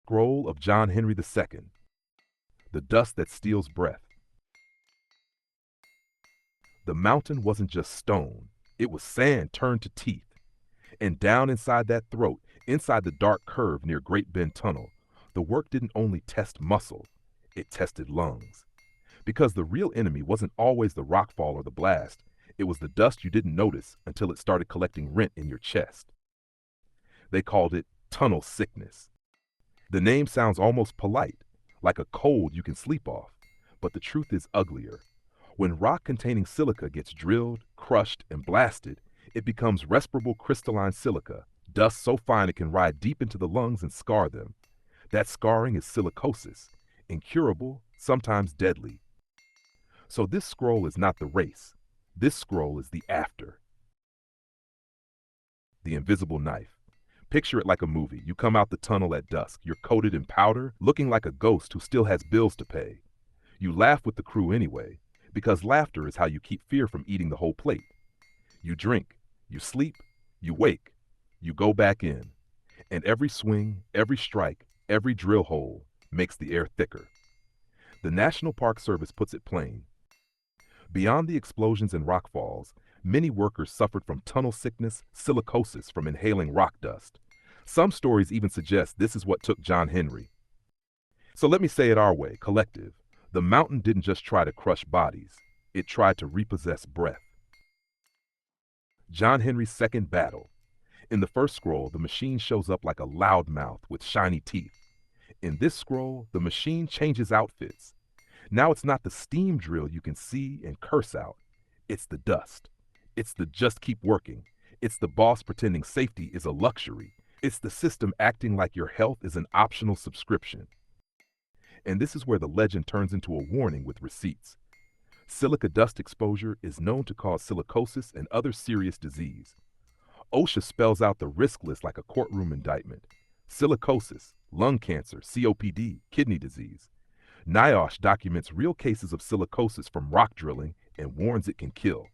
Scroll of John Henry II, the dust that steals breath. The mountain wasn't just stone, it was sand turned to teeth. And down inside that throat, inside the dark curve near Great Bend Tunnel, the work didn't only test muscle, it tested lungs. Because the real enemy wasn't always the rockfall or the blast, it was the dust you didn't notice until it started collecting rent in your chest. They called it tunnel sickness. The name sounds almost polite, like a cold you can sleep off, but the truth is uglier. When rock containing silica gets drilled, crushed, and blasted, it becomes respirable crystalline silica, dust so fine it can ride deep into the lungs and scar them. That scarring is silicosis, incurable, sometimes deadly. So this scroll is not the race. This scroll is the after. The invisible knife. Picture it like a movie. You come out the tunnel at dusk. You're coated in powder, looking like a ghost who still has bills to pay. You laugh with the crew anyway, because laughter is how you keep fear from eating the whole plate. You drink, you sleep, you wake, you go back in. And every swing, every strike, every drill hole makes the air thicker. The National Park Service puts it plain. Beyond the explosions and rockfalls, many workers suffered from tunnel sickness, silicosis from inhaling rock dust. Some stories even suggest this is what took John Henry. So let me say it our way, collective. The mountain didn't just try to crush bodies, it tried to repossess breath. John Henry's second battle. In the first scroll, the machine shows up like a loudmouth with shiny teeth. In this scroll, the machine changes outfits. Now it's not the steam drill you can see and curse out. It's the dust. It's the just keep working. It's the boss pretending safety is a luxury. It's the system acting like your health is an optional subscription. And this is where the legend turns into a warning with receipts. Silica dust exposure is known to cause silicosis and other serious disease. OSHA spells out the risk list like a courtroom indictment. Silicosis, lung cancer, COPD, kidney disease. NIOSH documents real cases of silicosis from rock drilling and warns it can kill.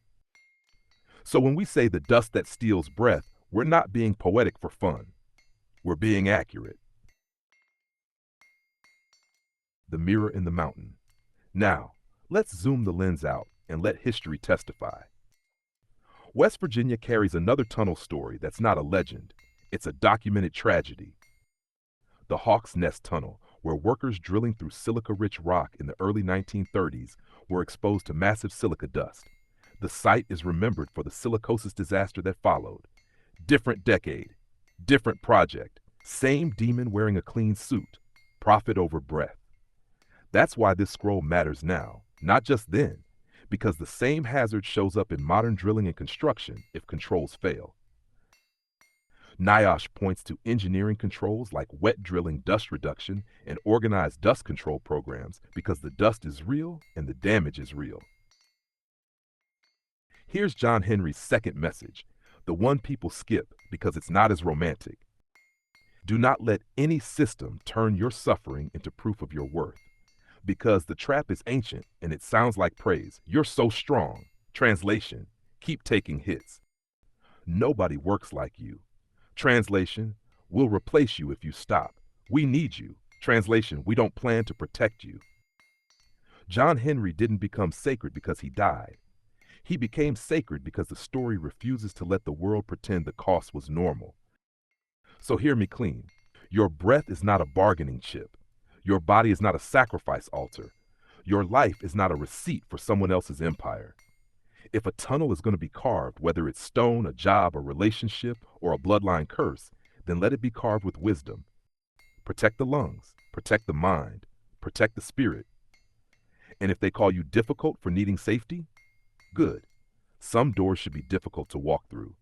So when we say the dust that steals breath, we're not being poetic for fun. We're being accurate. The mirror in the mountain. Now, let's zoom the lens out and let history testify. West Virginia carries another tunnel story that's not a legend. It's a documented tragedy. The Hawks Nest Tunnel, where workers drilling through silica-rich rock in the early 1930s were exposed to massive silica dust. The site is remembered for the silicosis disaster that followed. Different decade, different project, same demon wearing a clean suit, profit over breath. That's why this scroll matters now, not just then, because the same hazard shows up in modern drilling and construction if controls fail. NIOSH points to engineering controls like wet drilling dust reduction and organized dust control programs because the dust is real and the damage is real. Here's John Henry's second message, the one people skip because it's not as romantic. Do not let any system turn your suffering into proof of your worth. Because the trap is ancient and it sounds like praise. You're so strong. Translation, keep taking hits. Nobody works like you. Translation, we'll replace you if you stop. We need you. Translation, we don't plan to protect you. John Henry didn't become sacred because he died. He became sacred because the story refuses to let the world pretend the cost was normal. So hear me clean. Your breath is not a bargaining chip. Your body is not a sacrifice altar. Your life is not a receipt for someone else's empire. If a tunnel is going to be carved, whether it's stone, a job, a relationship, or a bloodline curse, then let it be carved with wisdom. Protect the lungs, protect the mind, protect the spirit. And if they call you difficult for needing safety, good. Some doors should be difficult to walk through.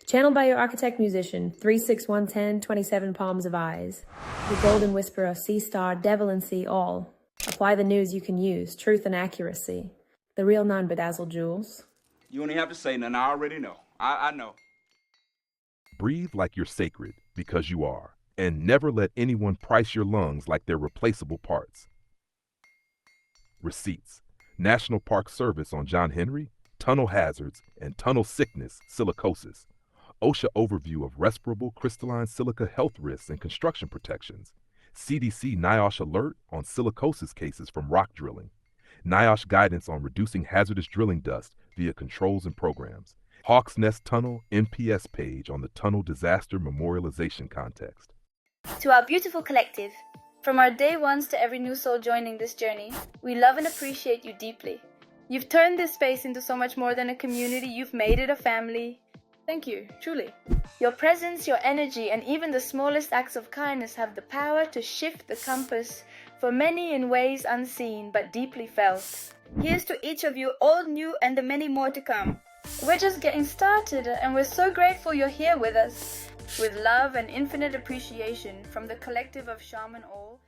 Channeled by your architect musician, 36110, 27 palms of eyes. The golden whisperer, C-star, Devalan, see all. Apply the news you can use, truth and accuracy. The real non-bedazzled jewels. You only have to say nothing, I already know. I know. Breathe like you're sacred, because you are. And never let anyone price your lungs like they're replaceable parts. Receipts. National Park Service on John Henry, tunnel hazards, and tunnel sickness, silicosis. OSHA overview of respirable crystalline silica health risks and construction protections, CDC NIOSH Alert on silicosis cases from rock drilling, NIOSH guidance on reducing hazardous drilling dust via controls and programs, Hawk's Nest Tunnel NPS page on the tunnel disaster memorialization context. To our beautiful collective, from our day ones to every new soul joining this journey, we love and appreciate you deeply. You've turned this space into so much more than a community, you've made it a family. Thank you, truly. Your presence, your energy, and even the smallest acts of kindness have the power to shift the compass for many in ways unseen but deeply felt. Here's to each of you, old, new, and the many more to come. We're just getting started, and we're so grateful you're here with us. With love and infinite appreciation from the collective of Shaman All.